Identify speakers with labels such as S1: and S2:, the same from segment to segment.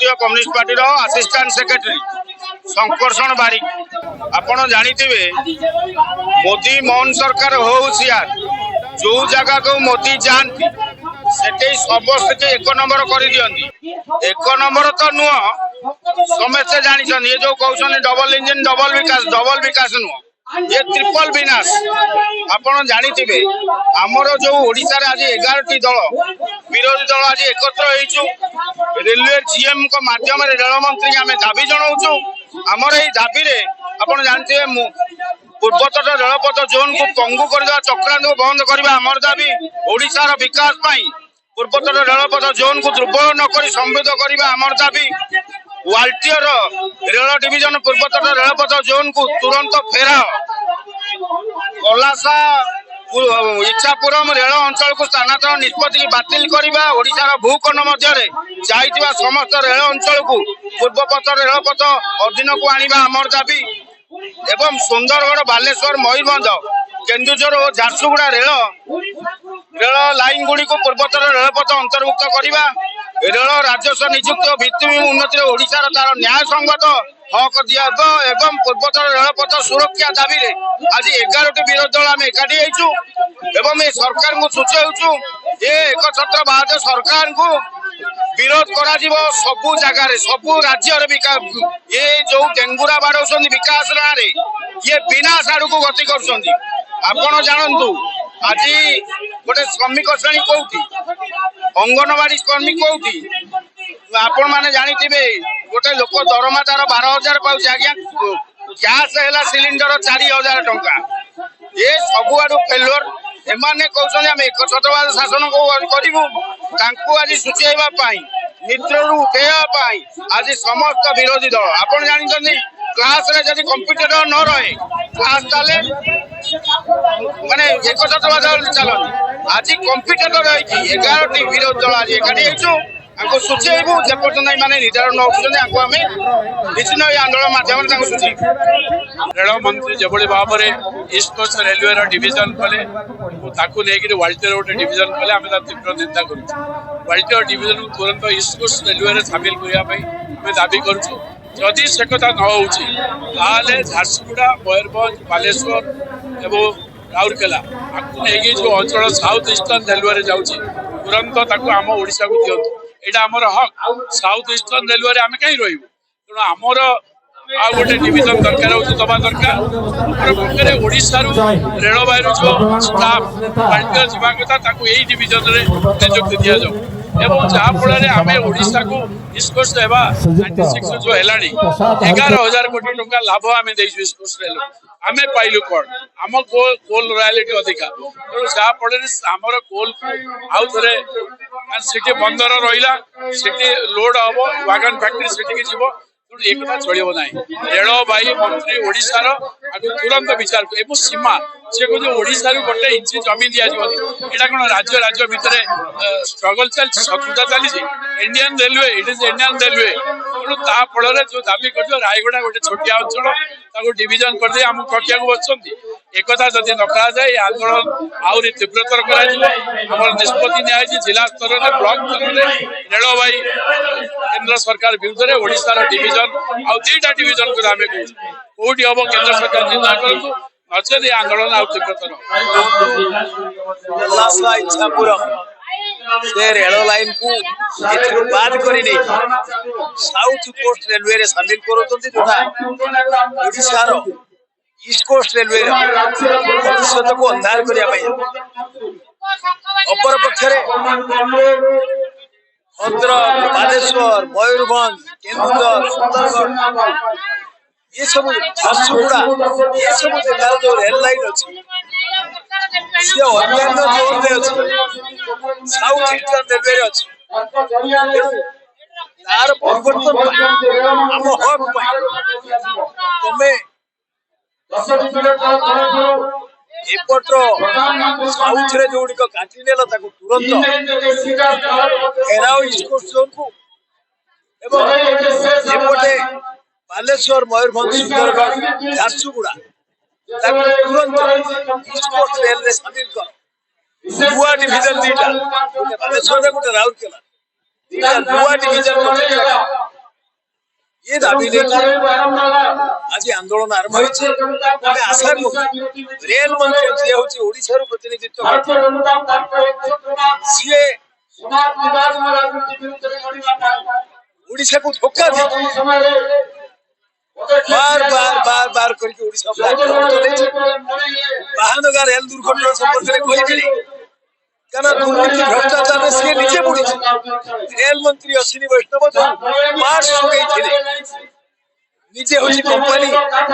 S1: भारतीय communist party assistant secretary Sankarshan बारिक आपण जानिथिबे मोदी मोहन सरकार हो जो जगह को मोदी जानती से समस्त के एक नंबर कर दियंती एक नंबर तो नुह समस्ते जानी ये जो कहते डबल इंजिन डबल विकास नुह ये ट्रिपल विनाश आपण जानिथिबे आमर जो ओडिशा रे आज 11टी दल विरोधी दल आज एकत्र होइछु रेलवे जीएम को माध्यम रे रेल मंत्री आमे दाबी जणाउछु आमर एई दाबी रे आपण जानथिबे पूर्वतट रेलपथ जोन को पंगु करदा चक्रांत को बंद करबा आमर दाबी ओडिशा रो विकास पई पूर्वतट रेलपथ जोन को दुर्बल न करी समृद्ध करबा आमर दाबी वाल्टियर रेल डिविजन पूर्वतट रेलपथ जोन को तुरंत फेरा कलासा इच्छापुरम रेल अंचल को स्थानांतरण निष्पत्ति की बातिल करबा ओडिशार भूखंड मध्य जाइतिबा समस्त रेल अंचल को पूर्वपथ रेलपथ अधीन को आनिबा आमर दाबी एवं सुंदरगढ़ बालेश्वर मयूरभंज केन्दुझर और झारसुगुड़ा रेल लाइन गुड़ी को पूर्वोत्तर रेलपथ अंतर्भुक्त करबा रेल राजस्व नियुक्त भित्तिभूमि उन्नति ओडिशार तार न्याय संगत हक दिया एवं पूर्वोत्तर रेलपथ सुरक्षा दाबी रे आज 11टी विरोधी दल आम एकाठी होइछु एवं ए सरकार को सूचाउछु ए एक छत्रवाद सरकार को विरोध करा जीवो सबु जगह रे सबु राज्य रे विकास ये जो डेंगुरा बाड़ौछन विकास रे ये विनाश आड़ को गति करछन आपण जानंतु आज गोटे श्रमिक श्रेणी कोठी अंगनवाड़ी कर्मी कोठी आपण माने जानिथिबे गोटे लोक दरमा तार 12,000 पाउछ आज्ञा गैस हैला सिलिंडर 4,000 टंका ये सबु आड़ फेल्योर एमाने कहउछन हम एक छत्रवाद शासन को करिवु तांको आज सुचेइबा पाई मित्ररू उठेया पाई आज समस्त विरोधी दल आपण जानिछन क्लास रे जदि कंप्यूटर न रहे क्लास चले माने एक छत्रवाद चलन आज कंप्यूटर रही 11टी विरोधी दल आज एकाठी होइछु आको सुचेइबु जे पर्यंत माने निर्धारण न होछन आको हमें विचिन्न आंदोलन माध्यम ताको सुचि
S2: रेल मंत्री जबड़ी भाव में ईस्ट कोस्ट रेलवे रो डिविजन कले ताकू लेकिन वाल्टियर रोड डिविजन कले आमे ता तीव्र निंदा करू वाल्टियर डिविजन को तुरंत ईस्ट कोस्ट रेलवे रे शामिल करिया पई हमें दाबी करू जदि से कथा न होउची ताले झारसुगुड़ा मयूरभंज बालेश्वर एवं राउरकेला आकु नेगी जो अंचल साउथ ईस्टर्न रेलवे रे जाउची तुरंत ताकू आम ओडिशा को दियंतु एटा हमर हक साउथ ईस्टर्न रेलवे रे आमे कहीं रहिबु तेणु हमर आ गोटे डिविजन दरकार होची दबा दरकार ओडिशा रु रेलवे जो स्टाफ वाल्टियर जीवा कथा ताकू एई डिविजन रे नियुक्ति दिया जाऊ एवं जहाँ फल आम ओडिशा को इस्कोस्ट हेबा 96 जो हेलानी 11,000 कोटी टंका लाभ आम देइछु इस्कोस्ट रेल आम पाइलु कौन आम कोल रॉयल्टी अधिका तेणु जहाँ फल आमर कोल आउ थे सिटी बंदर रहा सिटी लोड हम वागन फैक्ट्री सिटी की जीव एक चलो ना रेलवाई मंत्री ओडिशार तुरंत विचार को सीमा से ओडिशा गोटे इंच जमी दि जाए कौन राज्य राज्य भितर स्ट्रगल चलती शत्रुता चली Indian railway it is Indian railway तेणु फल जो दाबी कर रायगड़ा गोटे छोटिया अंचल डिविजन करदे आम प्रक्रिया को बच्चे एक जदि न करा जाए आंदोलन आहरी तीव्रतर कर निष्पत्ति नि जिला स्तर में ब्लॉक स्तर में रेलवाई केंद्र सरकार विरुद्ध में ओडिशार डिविजन आउ 2टा डिविजन को आम कौटी हम केंद्र सरकार चिंता करूँ नचेत आंदोलन आउ तीव्रतर
S3: से रेल लाइन को बाद कर साउथ कोस्ट रेलवे रे शामिल करोड़ार ईस्ट कोस्ट रेलवे भविष्य को अंधार करने अपर पक्षरे भद्रक बालेश्वर मयूरभंज केन्दुझर सुंदरगढ़ ये सब झारसुगुड़ा ये सब जगह जो रेल लाइन अच्छी अन्य जोन में अच्छी साउथ ईस्टर्न रेलवे अच्छी तार परिवर्तन आम हक तुम्हें एपटर साउथ रे जो काटी नेल तुरंत घेराओ ईस्ट कोस्ट जोन को एपटे बालेश्वर मयूरभंज सुंदरगढ़ झारसुगुड़ा तुरंत ईस्ट कोस्ट रेल रे शामिल कर नुआ डिविजन 2टा गोटे बालेश्वर गोटे राउरकेला 2टा नुआ डिविजन ये दाबी लेके आज आंदोलन आरंभ होइছে ଆମେ ଆଶା କରୁଛୁ ରେଲ ମନ୍ତ୍ରୀ ଯିଏ ହଉଛି ଓଡ଼ିଶାରୁ ପ୍ରତିନିଧିତ୍ୱ ସିଏ ଓଡ଼ିଶାକୁ ଧୋକା ଦେଇକି बार करके ओडिशा महानगर रेल दुर्घटना संपर्क में कहली दुर्नीति भ्रष्टाचार में सी निजे बुड़ी रेल मंत्री अश्विनी वैष्णव पार्ट सुगई निजे हूँ कंपनी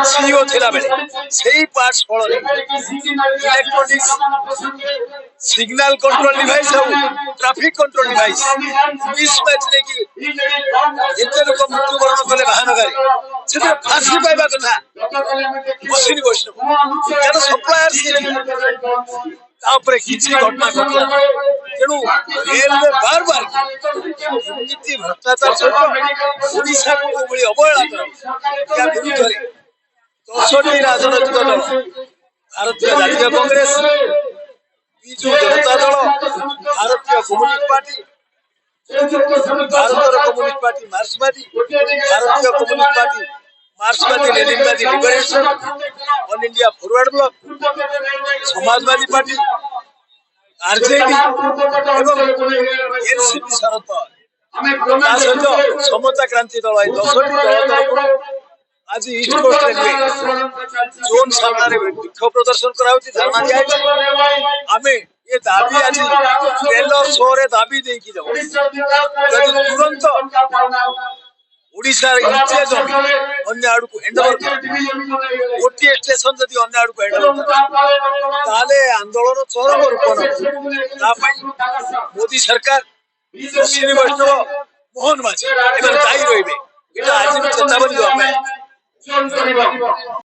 S3: सीईओ थिला बेले सेही पार्ट्स फल electronics signal control device traffic control device mismatch लेकी एते लोक मृत्युवरण कले महानगरी से फांसी पाइबा कथा अश्विनी वैष्णव यार सप्लायर किसी घटना घटला तेणु रेल में बार बार दुर्नीति भ्रष्टाचार सहित ओडिशा को अवहेला या विरुद्ध 10टी राजनैतिक दल भारतीय जातीय Congress Biju Janata Dal Bharatiya communist party Bharat communist party मार्क्सवादी भारतीय कम्युनिस्ट पार्टी मार्क्सवादी लेनिनवादी liberation all India forward bloc Samajwadi party RJD एवं एनसीपी शरद पवार सहित समता क्रांति दल 10टी दल तरफ आज ईस्ट कोस्ट रेलवे जोन सामने विक्षोभ प्रदर्शन कराउछि धरना दिया आमे ये दाबी आज ट्रेलर शो रे दाबी दे की जाऊ यदि तुरंत ओडिशा इंचे जमी अन्य आड़ को हैंडओवर गोटे स्टेशन जदि अन्य आड़ को हैंडओवर ताले आंदोलन चरम रूप मोदी सरकार अश्विनी वैष्णव मोहन माझी दायी रही आज भी चेतावनी देवा